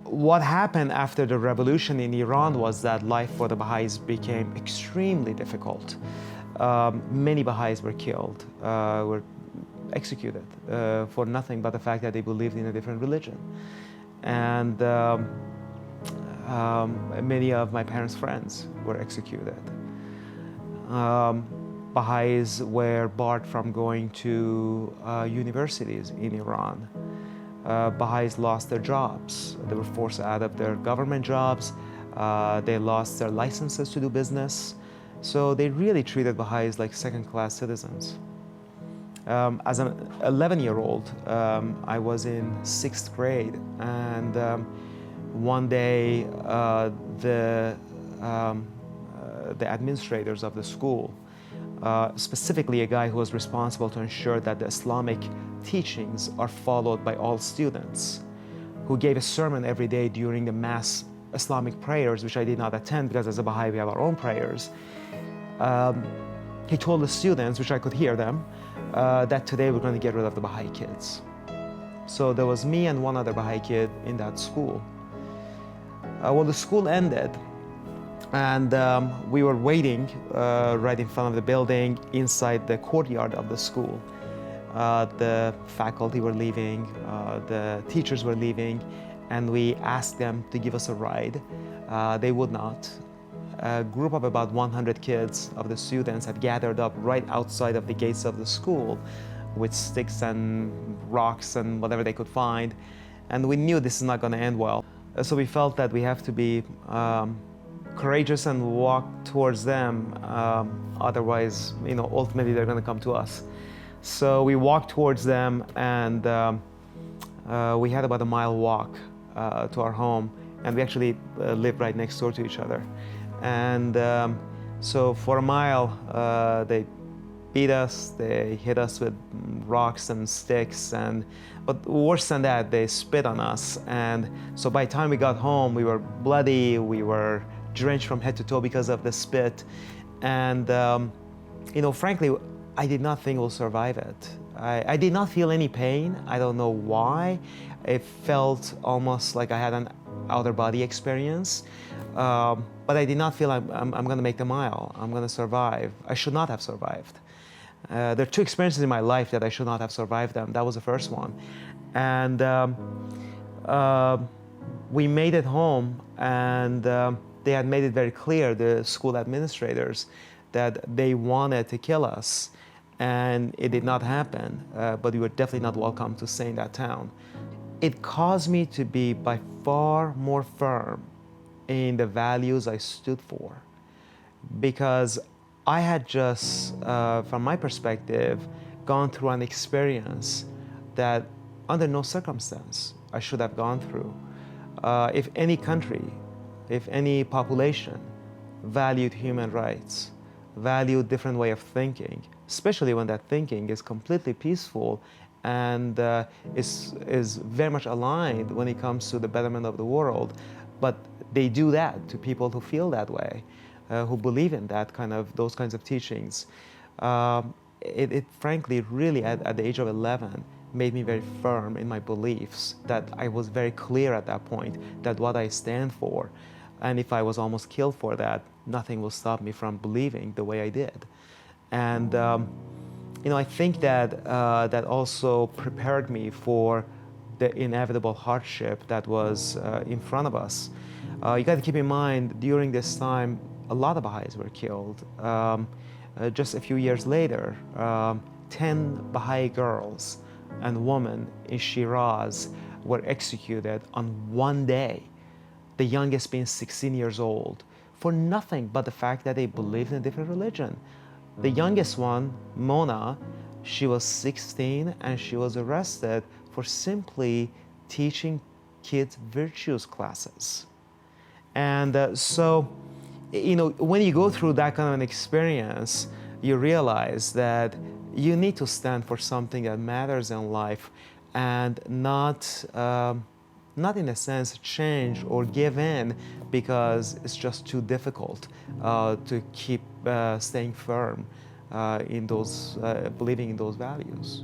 What happened after the revolution in Iran was that life for the Baha'is became extremely difficult. Many Baha'is were killed, were executed for nothing but the fact that they believed in a different religion. And many of my parents' friends were executed. Baha'is were barred from going to universities in Iran. Baha'is lost their jobs. They were forced out of their government jobs. They lost their licenses to do business. So they really treated Baha'is like second-class citizens. As an 11-year-old, I was in 6th grade, and one day the administrators of the school, specifically a guy who was responsible to ensure that the Islamic teachings are followed by all students, who gave a sermon every day during the mass Islamic prayers, which I did not attend because as a Baha'i we have our own prayers. He told the students, which I could hear them, that today we're going to get rid of the Baha'i kids. So there was me and one other Baha'i kid in that school. Well, the school ended, and we were waiting right in front of the building inside the courtyard of the school. The faculty were leaving, the teachers were leaving, and we asked them to give us a ride. They would not. A group of about 100 kids of the students had gathered up right outside of the gates of the school with sticks and rocks and whatever they could find. And we knew this is not going to end well. So we felt that we have to be courageous and walk towards them. Otherwise, ultimately they're going to come to us. So we walked towards them, and we had about a mile walk to our home. And we actually lived right next door to each other. And so for a mile, they beat us, they hit us with rocks and sticks, but worse than that, they spit on us. And so by the time we got home, we were bloody, we were drenched from head to toe because of the spit. And frankly, I did not think we'll survive it. I did not feel any pain. I don't know why. It felt almost like I had an outer body experience. But I did not feel I'm going to make the mile. I'm going to survive. I should not have survived. There are two experiences in my life that I should not have survived them. That was the first one. And we made it home, and they had made it very clear, the school administrators, that they wanted to kill us. And it did not happen, but we were definitely not welcome to stay in that town. It caused me to be by far more firm in the values I stood for, because I had just, from my perspective, gone through an experience that under no circumstance I should have gone through. If any country, if any population valued human rights, valued different way of thinking, especially when that thinking is completely peaceful and is very much aligned when it comes to the betterment of the world, but they do that to people who feel that way, who believe in those kinds of teachings. It frankly really at the age of 11 made me very firm in my beliefs, that I was very clear at that point that what I stand for, and if I was almost killed for that, nothing will stop me from believing the way I did. And I think that that also prepared me for the inevitable hardship that was in front of us. You got to keep in mind, during this time, a lot of Baha'is were killed. Just a few years later, 10 Baha'i girls and women in Shiraz were executed on one day, the youngest being 16 years old, for nothing but the fact that they believed in a different religion. The youngest one, Mona, she was 16, and she was arrested for simply teaching kids virtues classes. And so, when you go through that kind of an experience, you realize that you need to stand for something that matters in life, and not in a sense change or give in because it's just too difficult to keep staying firm in those, believing in those values.